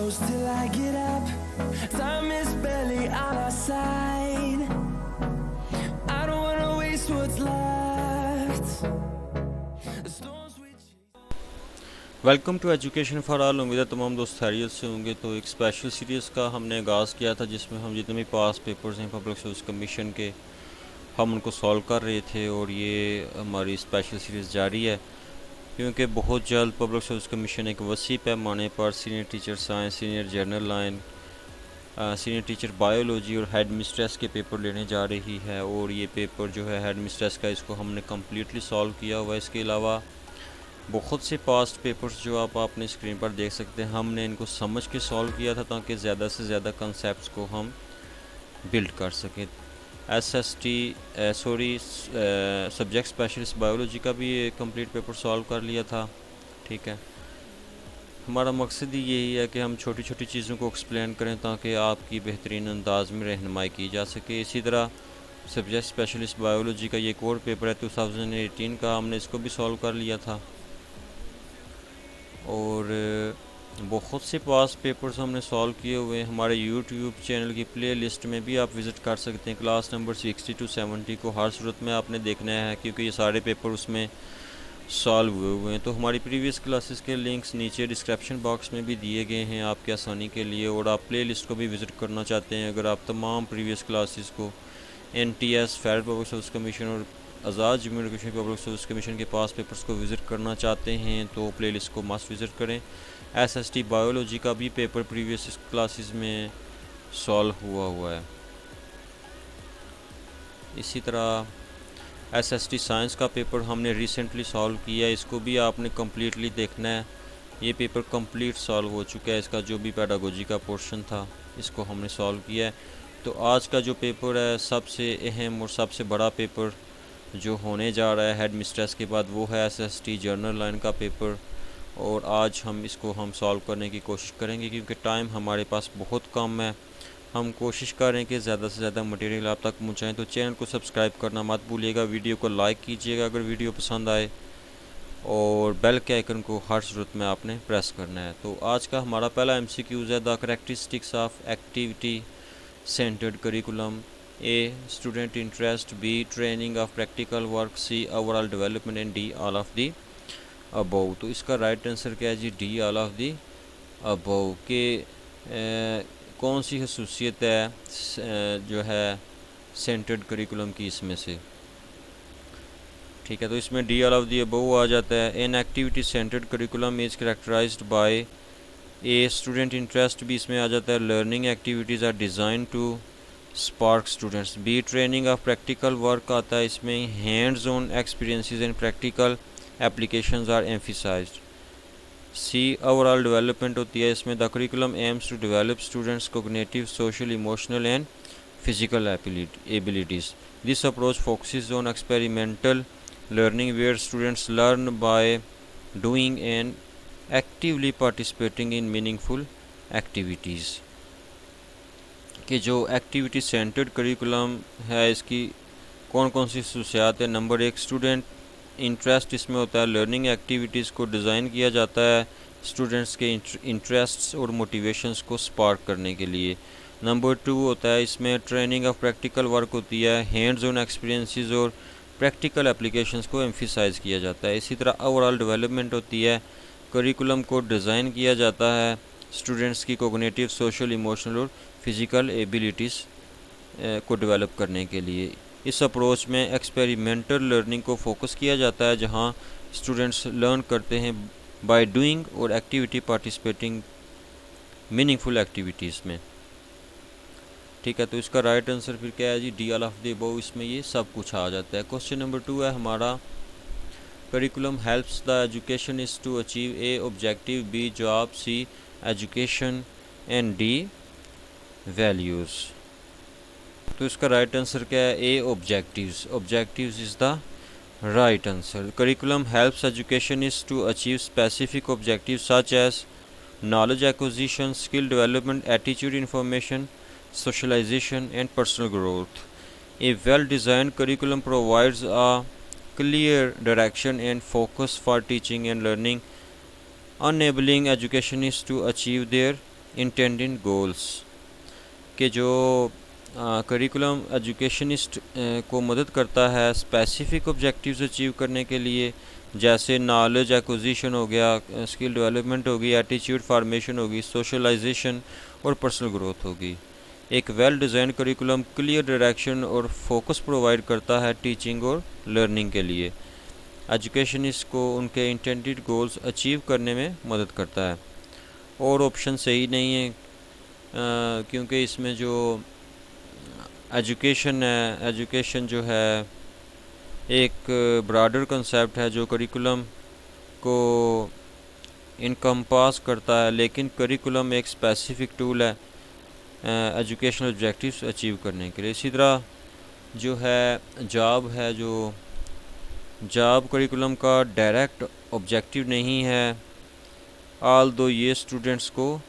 close till I get up. Time is barely on our side. I don't wanna waste what's left. The storms we chase. Welcome to education for all. उम्मीद है तमाम दोस्त खैरियत से होंगे। तो एक स्पेशल सीरीज़ का हमने आगाज़ किया था जिसमें हम जितने भी पास पेपर्स हैं पब्लिक सर्विस कमीशन के हम उनको सॉल्व कर रहे थे, और ये हमारी स्पेशल सीरीज़ जारी है क्योंकि बहुत जल्द पब्लिक सर्विस कमीशन एक वसी पैमाने पर senior teacher science, senior journal line, senior teacher biology और हेड मिस्ट्रेस के पेपर लेने जा रही है। और ये पेपर जो है हेड मिस्ट्रेस का, इसको हमने कम्प्लीटली सॉल्व किया हुआ है। इसके अलावा बहुत से पास्ट पेपर्स जो आप अपने स्क्रीन पर देख सकते हैं, हमने इनको समझ के सॉल्व किया था ताकि ज़्यादा से ज़्यादा कंसेप्ट्स को हम बिल्ड कर सकें। सब्जेक्ट स्पेशलिस्ट बायोलॉजी का भी कंप्लीट पेपर सॉल्व कर लिया था। ठीक है, हमारा मकसद ही यही है कि हम छोटी छोटी चीज़ों को एक्सप्लेन करें ताकि आपकी बेहतरीन अंदाज में रहनुमाई की जा सके। इसी तरह सब्जेक्ट स्पेशलिस्ट बायोलॉजी का ये एक और पेपर है 2018 का, हमने इसको भी सॉल्व कर लिया था। और बहुत से पास पेपर्स हमने सॉल्व किए हुए हैं। हमारे यूट्यूब चैनल की प्ले लिस्ट में भी आप विज़िट कर सकते हैं। क्लास नंबर 60 to 70 को हर सूरत में आपने देखना है क्योंकि ये सारे पेपर उसमें सॉल्व हुए हैं। तो हमारी प्रीवियस क्लासेस के लिंक्स नीचे डिस्क्रिप्शन बॉक्स में भी दिए गए हैं आपकी आसानी के लिए, और आप प्ले लिस्ट को भी विज़िट करना चाहते हैं। अगर आप तमाम प्रीवियस क्लासेस को NTS, federal public service commission और Azad Jammu and Kashmir public service commission के पास पेपर्स को विज़िट करना चाहते हैं तो प्ले लिस्ट को मस्ट विज़िट करें। SST बायोलॉजी का भी पेपर प्रीवियस क्लासेस में सॉल्व हुआ है। इसी तरह SST साइंस का पेपर हमने रिसेंटली सॉल्व किया है, इसको भी आपने कम्प्लीटली देखना है। ये पेपर कंप्लीट सॉल्व हो चुका है, इसका जो भी पेडागोजी का पोर्शन था इसको हमने सॉल्व किया है। तो आज का जो पेपर है सबसे अहम और सबसे बड़ा पेपर जो होने जा रहा है हेड मिस्ट्रेस के बाद, वो है SST जर्नल लाइन का पेपर। और आज हम सॉल्व करने की कोशिश करेंगे क्योंकि टाइम हमारे पास बहुत कम है। हम कोशिश करें कि ज़्यादा से ज़्यादा मटेरियल आप तक पहुँचाएँ। तो चैनल को सब्सक्राइब करना मत भूलिएगा, वीडियो को लाइक कीजिएगा अगर वीडियो पसंद आए, और बेल के आइकन को हर सूरत में आपने प्रेस करना है। तो आज का हमारा पहला MCQs है the characteristics of activity centred curriculum. A, student interest. B, training of practical work. C, overall development. And D, all of the above। तो इसका राइट आंसर क्या है जी? D, all of the above। के कौन सी खसूसियत है जो है सेंटर्ड करिकुलम की इसमें से? ठीक है, तो इसमें D, all of the above आ जाता है। An activity centred curriculum is characterised by a student interest, भी इसमें आ जाता है। Learning activities are design to spark students. B, training of practical work आता है इसमें। Hands on experiences and practical applications are emphasised. C, overall development होती है इसमें। The curriculum aims to develop students cognitive, social, emotional and physical abilities. This approach focuses on experimental learning where students learn by doing and actively participating in meaningful activities. कि जो activity centred curriculum है इसकी कौन कौन सी खसूसियात है? Number 1, student interest इसमें होता है। लर्निंग एक्टिविटीज़ को डिज़ाइन किया जाता है स्टूडेंट्स के इंटरेस्ट्स और मोटिवेशंस को स्पार्क करने के लिए। नंबर 2 होता है इसमें ट्रेनिंग ऑफ प्रैक्टिकल वर्क होती है। हैंड्स ऑन एक्सपीरियंसेस और प्रैक्टिकल एप्लीकेशंस को एम्फिसाइज़ किया जाता है। इसी तरह ओवरऑल डेवलपमेंट होती है। करिकुलम को डिज़ाइन किया जाता है स्टूडेंट्स की कोग्निटिव, सोशल, इमोशनल और फिज़िकल एबिलिटीज़ को डेवलप करने के लिए। इस अप्रोच में एक्सपेरिमेंटल लर्निंग को फोकस किया जाता है जहां स्टूडेंट्स लर्न करते हैं बाय डूइंग और एक्टिविटी पार्टिसिपेटिंग मीनिंगफुल एक्टिविटीज़ में। ठीक है, तो इसका राइट आंसर फिर क्या है जी? D, all of the above. इसमें ये सब कुछ आ जाता है। क्वेश्चन नंबर 2 है हमारा, curriculum helps the education is to achieve A objective, B job, C education and D values. तो इसका राइट आंसर क्या है? A, objectives. Objectives is the right answer. Curriculum helps education is to achieve specific objective such as knowledge acquisition, skill development, attitude information, socialization and personal growth. A well-designed curriculum provides a clear direction and focus for teaching and learning, enabling educationists to achieve their intended goals के जो curriculum educationist को मदद करता है specific objectives achieve करने के लिए, जैसे नॉलेज एक्विजिशन हो गया, स्किल डेवलपमेंट होगी, एटीट्यूड फार्मेशन होगी, सोशलाइजेशन और पर्सनल ग्रोथ होगी। एक well design curriculum clear direction और फोकस प्रोवाइड करता है टीचिंग और लर्निंग के लिए। एजुकेशनिस्ट को उनके इंटेंडेड गोल्स अचीव करने में मदद करता है। और ऑप्शन सही नहीं है क्योंकि इसमें जो एजुकेशन जो है एक ब्रॉडर कंसेप्ट है जो करिकुलम को इनकम्पास करता है, लेकिन करिकुलम एक स्पेसिफिक टूल है एजुकेशनल ऑब्जेक्टिव्स अचीव करने के लिए। इसी तरह जो है जो जॉब करिकुलम का डायरेक्ट ऑब्जेक्टिव नहीं है, ऑल्दो ये स्टूडेंट्स को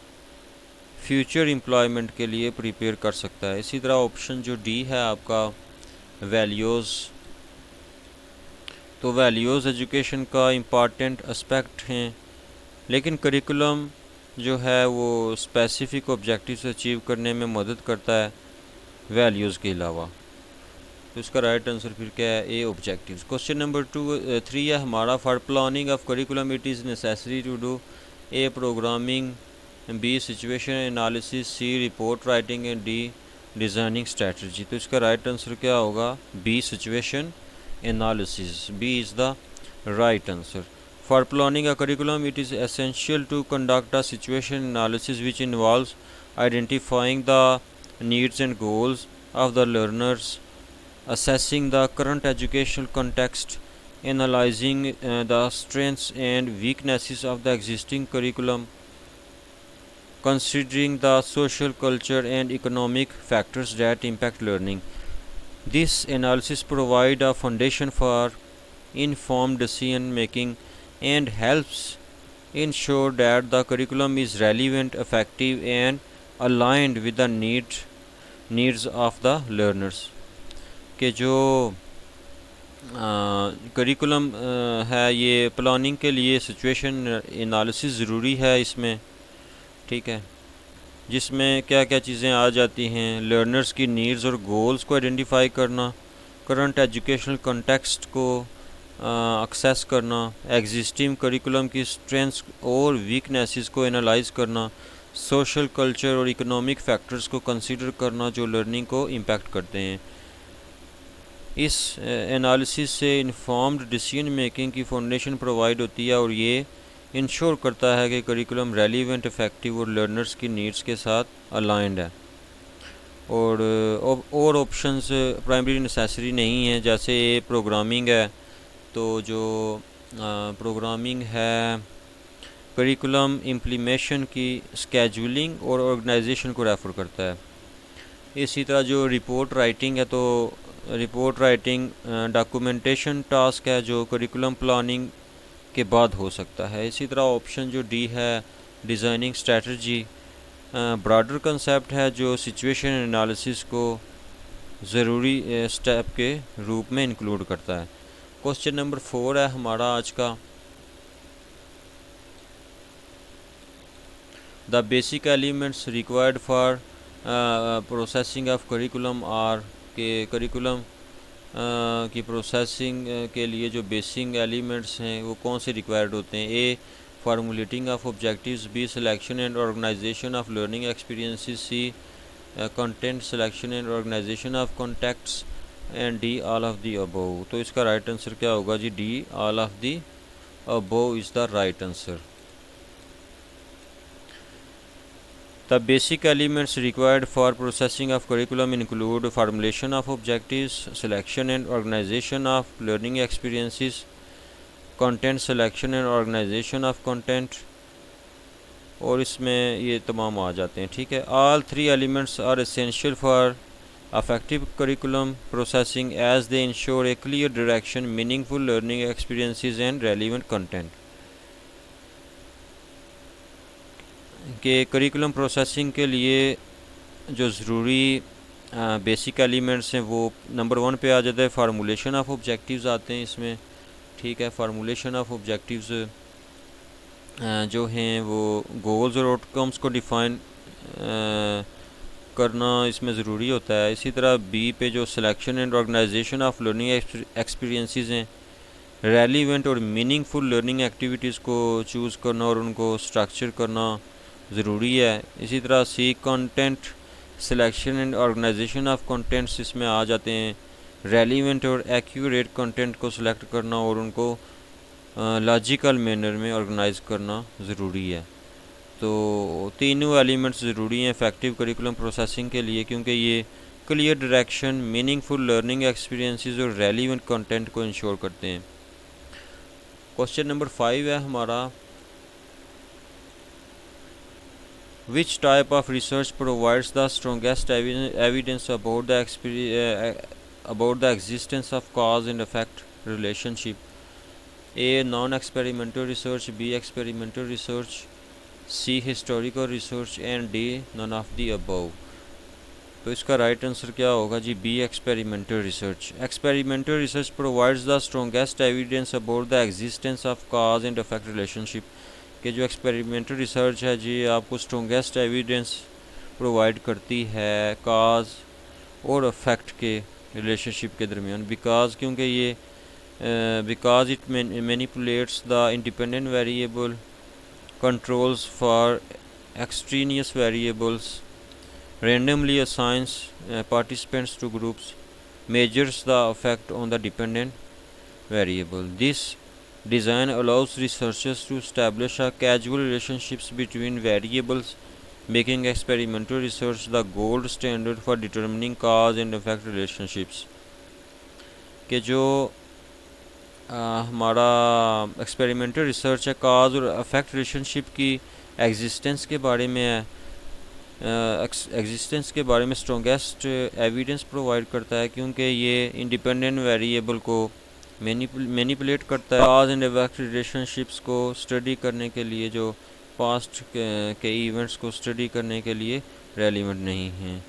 फ्यूचर एम्प्लॉयमेंट के लिए प्रिपेयर कर सकता है। इसी तरह ऑप्शन जो डी है आपका वैल्यूज़, तो वैल्यूज़ एजुकेशन का इम्पॉर्टेंट एस्पेक्ट हैं, लेकिन करिकुलम जो है वो स्पेसिफिक ऑब्जेक्टिव्स अचीव करने में मदद करता है वैल्यूज़ के अलावा। तो इसका राइट आंसर फिर क्या है, ए ऑब्जेक्टिव्स। क्वेश्चन नंबर 3 है हमारा, for planning of curriculum it is necessary to do A programming, B situation analysis, C report writing and D designing strategy. तो इसका राइट आंसर क्या होगा, B situation analysis. B is the right answer. For planning a curriculum, it is essential to conduct a situation analysis which involves identifying the needs and goals of the learners, assessing the current educational context, analyzing the strengths and weaknesses of the existing curriculum, considering the social, culture and economic factors that impact learning. This analysis provides a foundation for informed decision making and helps ensure that the curriculum is relevant, effective and aligned with the needs of the learners। के जो curriculum है ये planning के लिए situation analysis ज़रूरी है इसमें, ठीक है, जिसमें क्या क्या चीज़ें आ जाती हैं, लर्नर्स की नीड्स और गोल्स को आइडेंटिफाई करना, करंट एजुकेशनल कॉन्टेक्स्ट को एक्सेस करना, एग्जिस्टिंग करिकुलम की स्ट्रेंथ्स और वीकनेसेस को एनालाइज करना, सोशल, कल्चर और इकोनॉमिक फैक्टर्स को कंसीडर करना जो लर्निंग को इम्पैक्ट करते हैं। इस एनालिसिस से इन्फॉर्म्ड डिसीजन मेकिंग की फाउंडेशन प्रोवाइड होती है और ये इंश्योर करता है कि करिकुलम रेलिवेंट, इफेक्टिव और लर्नर्स की नीड्स के साथ अलाइंड है। और ऑप्शंस प्राइमरी नेसेसरी नहीं है, जैसे ये प्रोग्रामिंग है तो जो प्रोग्रामिंग है करिकुलम इम्प्लीमेशन की स्केजुलिंग और ऑर्गेनाइजेशन को रेफ़र करता है। इसी तरह जो रिपोर्ट राइटिंग है तो रिपोर्ट राइटिंग डॉक्यूमेंटेशन टास्क है जो करिकुलम प्लानिंग के बाद हो सकता है। इसी तरह ऑप्शन जो डी है डिज़ाइनिंग स्ट्रेटजी ब्रॉडर कंसेप्ट है जो सिचुएशन एनालिसिस को ज़रूरी स्टेप के रूप में इंक्लूड करता है। क्वेश्चन नंबर 4 है हमारा आज का, the basic elements required for processing of curriculum are, के करिकुलम की प्रोसेसिंग के लिए जो बेसिक एलिमेंट्स हैं वो कौन से रिक्वायर्ड होते हैं। A formulating of objectives, B selection and organisation of learning experiences, C content selection and organisation of contexts and D all of the above. तो इसका राइट आंसर क्या होगा जी, D all of the above is the right answer. The basic elements required for processing of curriculum include formulation of objectives, selection and organization of learning experiences, content selection and organization of content, और इसमें ये तमाम आ जाते हैं, ठीक है। All three elements are essential for effective curriculum processing as they ensure a clear direction, meaningful learning experiences and relevant content। कि curriculum processing के लिए जो ज़रूरी बेसिक एलिमेंट्स हैं वो नंबर 1 पे आ जाता है, फार्मूलेशन ऑफ ऑब्जेक्टिव्स आते हैं इसमें, ठीक है। फार्मूलेशन ऑफ ऑब्जेक्टिव्स जो हैं वो गोल्स और आउटकम्स को डिफ़ाइन करना इसमें ज़रूरी होता है। इसी तरह बी पे जो selection and organisation of learning experiences हैं, रेलिवेंट और मीनिंगफुल लर्निंग एक्टिविटीज़ को चूज़ करना और उनको स्ट्रक्चर करना ज़रूरी है। इसी तरह C content selection and organisation of contents इसमें आ जाते हैं। रेलिवेंट और एक्यूरेट कंटेंट को सिलेक्ट करना और उनको लॉजिकल मैनर में ऑर्गेनाइज करना ज़रूरी है। तो तीनों एलिमेंट्स ज़रूरी हैं इफेक्टिव करिकुलम प्रोसेसिंग के लिए, क्योंकि ये clear direction, meaningful learning experiences और रेलिवेंट कंटेंट को इंश्योर करते हैं। क्वेश्चन नंबर 5 है हमारा, which type of research provides the strongest evidence about the existence of cause and effect relationship? A. Non-experimental research, B. Experimental research, C. Historical research and D. None of the above. तो इसका right answer क्या होगा जी? B. Experimental research. Experimental research provides the strongest evidence about the existence of cause and effect relationship. कि जो experimental research है जी आपको strongest evidence provide करती है काज और इफेक्ट के रिलेशनशिप के दरमियान, क्योंकि ये because it manipulates the independent variable, controls for extraneous variables, randomly assigns participants to groups, measures the effect on the dependent variable. This design allows researchers to establish a causal relationships between variables, making experimental research the gold standard for determining cause and effect relationships. कि जो हमारा experimental research है काज और affect relationship की existence के बारे में है, एग्जिस्टेंस के बारे में स्ट्रॉन्गेस्ट एविडेंस प्रोवाइड करता है, क्योंकि ये इंडिपेंडेंट वेरिएबल को मैनिपुलेट करता है। काज एंड इफेक्ट रिलेशनशिप्स को स्टडी करने के लिए, जो पास्ट के इवेंट्स को स्टडी करने के लिए रेलिवेंट नहीं हैं।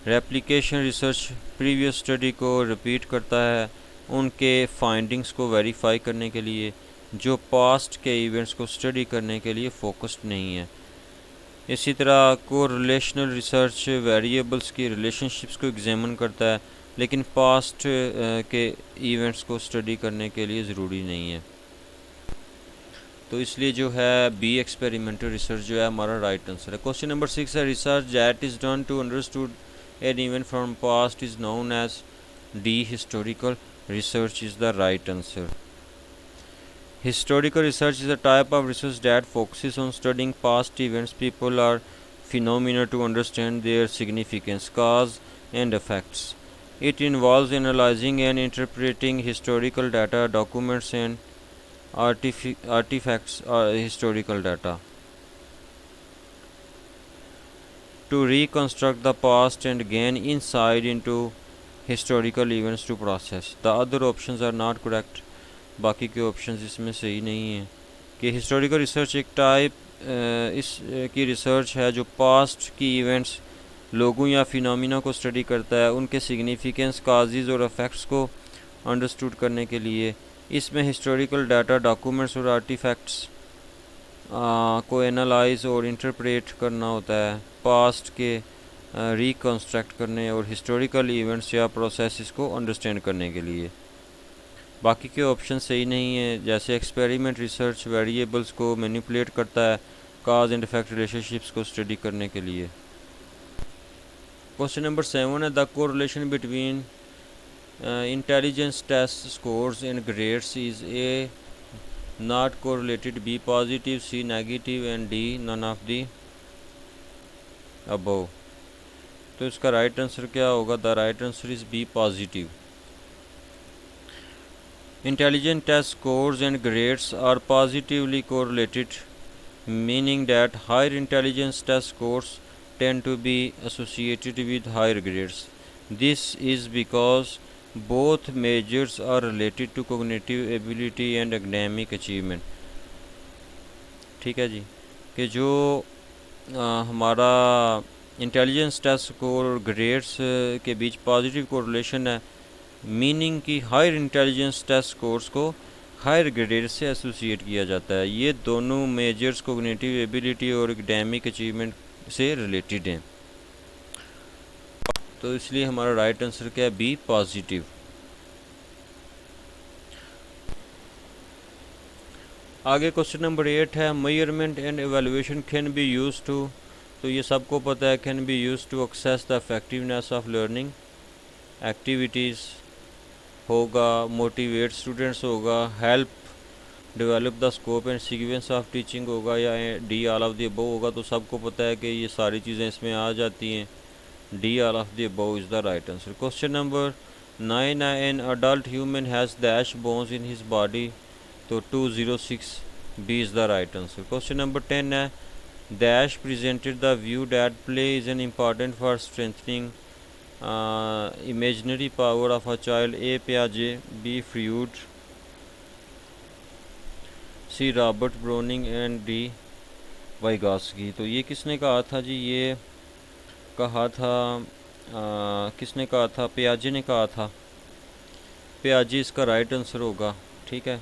रेप्लिकेशन रिसर्च प्रीवियस स्टडी को रिपीट करता है उनके फाइंडिंग्स को वेरीफाई करने के लिए, जो पास्ट के इवेंट्स को स्टडी करने के लिए फोकस्ड नहीं है। इसी तरह कोरिलेशनल रिसर्च वेरिएबल्स की रिलेशनशिप्स को एग्जामिन करता है, लेकिन पास्ट के इवेंट्स को स्टडी करने के लिए ज़रूरी नहीं है। तो इसलिए जो है बी एक्सपेरिमेंटल रिसर्च जो है हमारा राइट आंसर है। क्वेश्चन नंबर 6 है, research that is done to understood an event from past is known as D historical research is the right answer. Historical research is a type of research that focuses on studying past events, people, or phenomena to understand their significance, cause, and effects. It involves analyzing and interpreting historical data, documents, and artifacts or historical data to reconstruct the past and gain insight into historical events to process. The other options are not correct. बाकी के options इसमें सही नहीं है। कि historical research एक type इस की रिसर्च है जो पास्ट की इवेंट्स, लोगों या फिनोमिना को स्टडी करता है, उनके सिग्निफिकेंस, काजेज़ और इफ़ेक्ट्स को अंडरस्टूड करने के लिए। इसमें हिस्टोरिकल डाटा, डॉक्यूमेंट्स और आर्टिफैक्ट्स को एनालाइज और इंटरप्रेट करना होता है, पास्ट के रिकन्स्ट्रक्ट करने और हिस्टोरिकल इवेंट्स या प्रोसेस को अंडरस्टैंड करने के लिए। बाकी के ऑप्शन सही नहीं है, जैसे एक्सपेरिमेंट रिसर्च वेरिएबल्स को मैनिपुलेट करता है काज एंड इफेक्ट रिलेशनशिप्स को स्टडी करने के लिए। क्वेश्चन नंबर 7 है, the correlation between intelligence test scores and grades is A not correlated, B positive, C negative and D none of the above. तो इसका राइट आंसर क्या होगा? The right answer is B positive. Intelligent test scores and grades are positively correlated, meaning that higher intelligence test scores tend to be associated with higher grades. This is because both measures are related to cognitive ability and academic achievement. ठीक है जी, कि जो हमारा intelligence test score और grades के बीच positive correlation है, meaning की हायर इंटेलिजेंस टेस्ट स्कोर्स को हायर ग्रेड से एसोसिएट किया जाता है। ये दोनों मेजर्स कोग्निटिव एबिलिटी और एकेडमिक अचीवमेंट से रिलेटेड हैं। तो इसलिए हमारा राइट आंसर क्या है, बी पॉजिटिव। आगे क्वेश्चन नंबर 8 है, measurement and evaluation can be use to, तो ये सबको पता है, can be use to assess the effectiveness of learning activities होगा, मोटिवेट स्टूडेंट्स होगा, help develop the scope and sequence of teaching होगा, या D all of the above होगा। तो सबको पता है कि ये सारी चीज़ें इसमें आ जाती हैं, D all of the above is the right answer. Question number 9 है, an adult human has dash bones in his body, तो 206 B is the right answer. Question number 10 है, dash presented the view that play is an important for strengthening imaginary power of a child, A. Piaget, B. Freud, C. Robert Browning and D. Vygotsky। तो ये किसने कहा था जी, ये कहा था किसने कहा था, पियाजे ने कहा था। पियाजे इसका राइट आंसर होगा, ठीक है।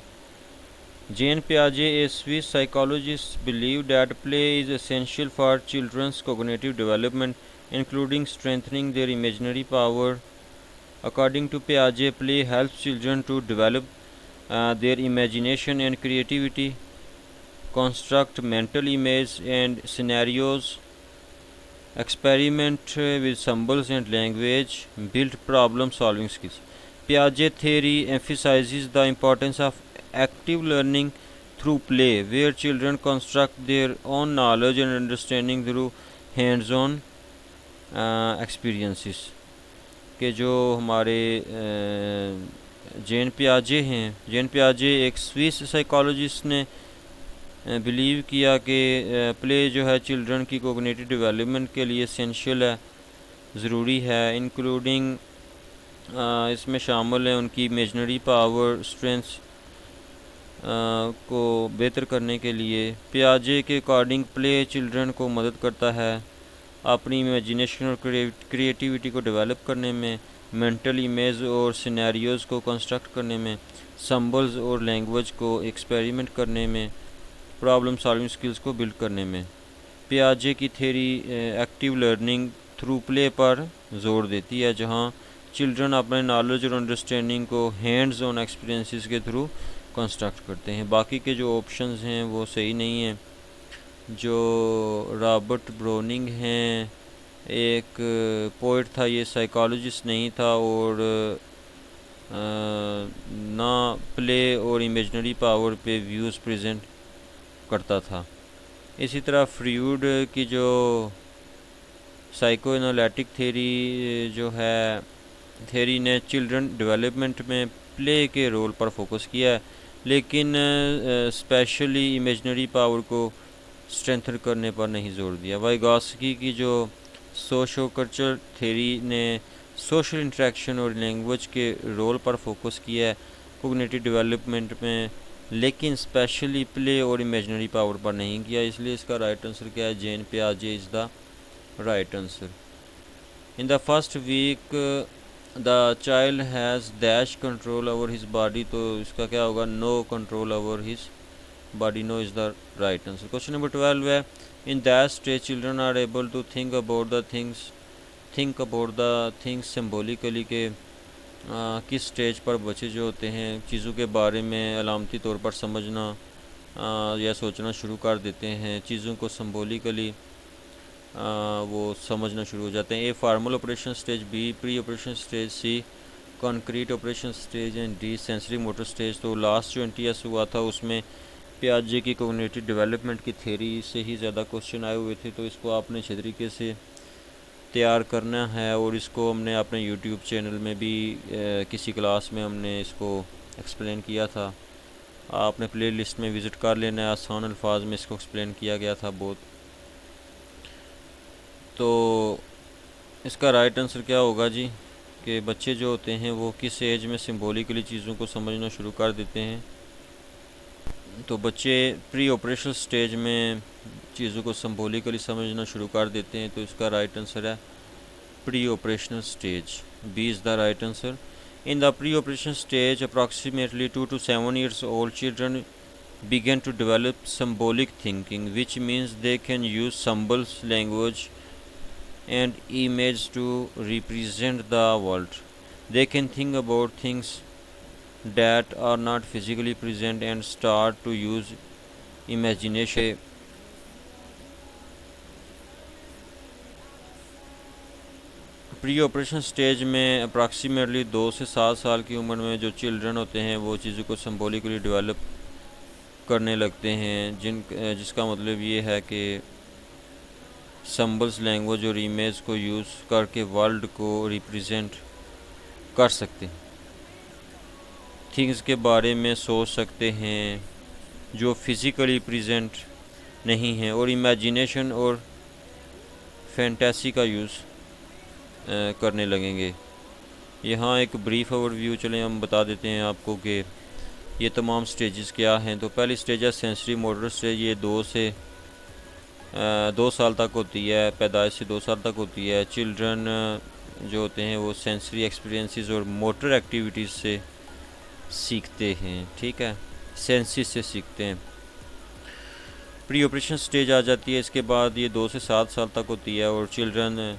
जेन पियाजे, a Swiss psychologist, believe that play is essential for children's cognitive development including strengthening their imaginary power. According to Piaget, play helps children to develop their imagination and creativity, construct mental images and scenarios, experiment with symbols and language, build problem-solving skills. Piaget theory emphasizes the importance of active learning through play, where children construct their own knowledge and understanding through hands-on experiences. के जो हमारे जेन पियाजे हैं, जेन पियाजे एक Swiss psychologist ने believe किया कि play जो है चिल्ड्रन की कोग्निटिव डेवलपमेंट के लिए एसेंशियल है, ज़रूरी है, इंक्लूडिंग इसमें शामिल है उनकी इमेजिनरी पावर, स्ट्रेंथ्स को बेहतर करने के लिए। पियाजे के अकॉर्डिंग प्ले चिल्ड्रन को मदद करता है अपनी इमेजिनेशन और क्रिएटिविटी को डेवलप करने में, मेंटल इमेज और सिनेरियोज़ को कंस्ट्रक्ट करने में, सिंबल्स और लैंग्वेज को एक्सपेरिमेंट करने में, प्रॉब्लम सॉल्विंग स्किल्स को बिल्ड करने में। पियाजे की theory active learning through play पर जोर देती है, जहां चिल्ड्रन अपने नॉलेज और अंडरस्टैंडिंग को हैंड्स ऑन एक्सपीरियंसेस के थ्रू कंस्ट्रक्ट करते हैं। बाकी के जो ऑप्शंस हैं वो सही नहीं हैं। जो रॉबर्ट ब्रोनिंग हैं, एक पोइट था, ये साइकोलॉजिस्ट नहीं था, और ना प्ले और इमेजिनरी पावर पे व्यूज़ प्रेजेंट करता था। इसी तरह फ्रूड की जो साइको एनालिटिक थ्योरी जो है, थ्योरी ने चिल्ड्रन डेवलपमेंट में प्ले के रोल पर फोकस किया है, लेकिन स्पेशली इमेजिनरी पावर को स्ट्रेंथन करने पर नहीं जोर दिया। वाइगॉस्की की जो सोशो कल्चर थ्योरी ने सोशल इंटरेक्शन और लैंग्वेज के रोल पर फोकस किया है कोग्निटिव डेवलपमेंट में, लेकिन स्पेशली प्ले और इमेजिनरी पावर पर नहीं किया। इसलिए इसका राइट आंसर क्या है, जेन पियाजे is the right answer. In the first week the child has dash control over his body, तो इसका क्या होगा, no control over his body, no is the right answer. Question number 12 है, in that stage children are able to think about the things symbolically, के किस stage पर बच्चे जो होते हैं चीज़ों के बारे में अलामती तौर पर समझना या सोचना शुरू कर देते हैं, चीज़ों को सिम्बोलिकली वो समझना शुरू हो जाते हैं। A formal operation stage, B pre operation stage, C concrete operation stage and D sensory motor stage. तो लास्ट जो NTS हुआ था उसमें पियाजे की कोग्निटिव डेवलपमेंट की थ्योरी से ही ज़्यादा क्वेश्चन आए हुए थे, तो इसको आपने अच्छे तरीके से तैयार करना है, और इसको हमने अपने YouTube चैनल में भी किसी क्लास में हमने इसको एक्सप्लेन किया था। आपने प्लेलिस्ट में विज़िट कर लेना है, आसान अल्फाज में इसको एक्सप्लेन किया गया था बहुत। तो इसका राइट आंसर क्या होगा जी, कि बच्चे जो होते हैं वो किस एज में सिम्बोलिकली चीज़ों को समझना शुरू कर देते हैं। तो बच्चे प्री ऑपरेशनल स्टेज में चीज़ों को सिम्बोलिकली समझना शुरू कर देते हैं, तो इसका राइट आंसर है pre operational stage, B is the right answer. In the pre operation stage approximately 2 to 7 years old children began to develop symbolic thinking, which means they can use symbols, language, and image to represent the world. They can think about things that are not physically present and start to use imagination. Pre operation stage में approximately 2 से 7 साल की उम्र में जो children होते हैं वो चीज़ों को सिम्बॉलिकली डेवलप करने लगते हैं, जिसका मतलब ये है कि सिम्बल्स, लैंग्वेज और इमेज को यूज़ करके वर्ल्ड को रिप्रेजेंट कर सकते हैं, थिंग्स के बारे में सोच सकते हैं जो फिज़िकली प्रेजेंट नहीं हैं, और इमेजिनेशन और फैंटेसी का यूज़ करने लगेंगे। यहाँ एक ब्रीफ ओवरव्यू चलें हम बता देते हैं आपको कि ये तमाम स्टेजेस क्या हैं। तो पहली स्टेज है सेंसरी मोटर स्टेज। ये 2 साल तक होती है, पैदाइश से 2 साल तक होती है। चिल्ड्रन जो होते हैं वो सेंसरी एक्सपीरियंसेस और मोटर एक्टिविटीज़ से सीखते हैं, ठीक है, सेंसिस से सीखते हैं। प्री ऑपरेशन स्टेज आ जाती है, इसके बाद ये 2 से 7 साल तक होती है और चिल्ड्रन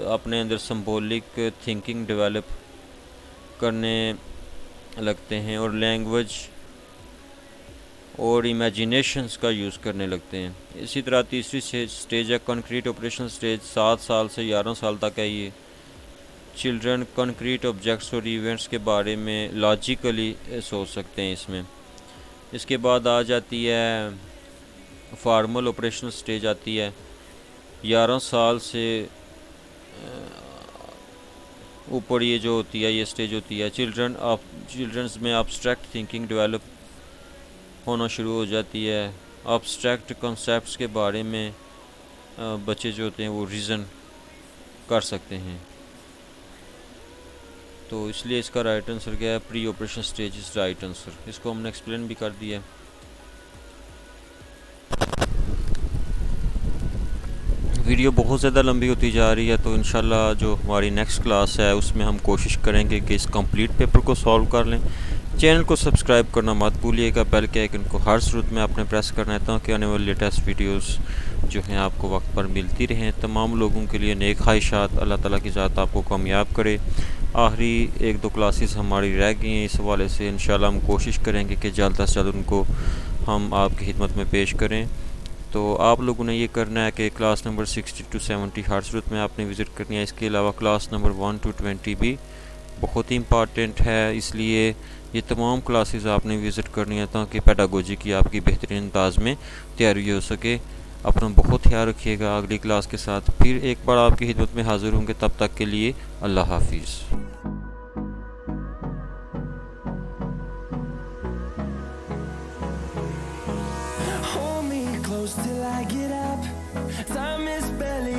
अपने अंदर सिम्बॉलिक थिंकिंग डेवलप करने लगते हैं और लैंग्वेज और इमेजिनेशंस का यूज़ करने लगते हैं। इसी तरह तीसरी स्टेज है कंक्रीट ऑपरेशन स्टेज। 7 साल से 11 साल तक है ये। चिल्ड्रन कंक्रीट ऑब्जेक्ट्स और इवेंट्स के बारे में लॉजिकली सोच सकते हैं इसमें। इसके बाद आ जाती है फॉर्मल ऑपरेशनल स्टेज आती है। 11 साल से ऊपर ये जो होती है, ये स्टेज होती है। चिल्ड्रंस में अब्स्ट्रैक्ट थिंकिंग डेवलप होना शुरू हो जाती है। अब्स्ट्रैक्ट कॉन्सेप्ट्स के बारे में बच्चे जो होते हैं वो रीज़न कर सकते हैं। तो इसलिए इसका राइट आंसर क्या है? Pre operation stage is right answer. इसको हमने एक्सप्लेन भी कर दिया। वीडियो बहुत ज़्यादा लंबी होती जा रही है, तो इंशाल्लाह जो हमारी नेक्स्ट क्लास है उसमें हम कोशिश करेंगे कि इस कंप्लीट पेपर को सॉल्व कर लें। चैनल को सब्सक्राइब करना मत भूलिएगा, बेल के आइकन को हर सूरत में आपने प्रेस करना है ताकि आने वाली लेटेस्ट वीडियोस जो हैं आपको वक्त पर मिलती रहें। तमाम लोगों के लिए नेक ख्वाहिशात, अल्लाह ताला की ज़ात आपको कामयाब करे। आखिरी 1-2 क्लासेस हमारी रह गई हैं, इस हवाले से इंशाल्लाह हम कोशिश करेंगे कि जल्द से जल्द उनको हम आपकी खिदमत में पेश करें। तो आप लोगों ने ये करना है कि क्लास नंबर 60 to 70 हर सूरत में आपने विज़िट करनी है। इसके अलावा क्लास नंबर 1 to 20 भी बहुत ही इम्पॉर्टेंट है, इसलिए ये तमाम क्लासेस आपने विज़िट करनी है ताकि पेडागोजी की आपकी बेहतरीन अंदाज में तैयारी हो सके। अपना बहुत ख्याल रखिएगा। अगली क्लास के साथ फिर एक बार आपकी खिदमत में हाज़िर होंगे, तब तक के लिए अल्लाह हाफिज़। Hold me close till I get up. Time is barely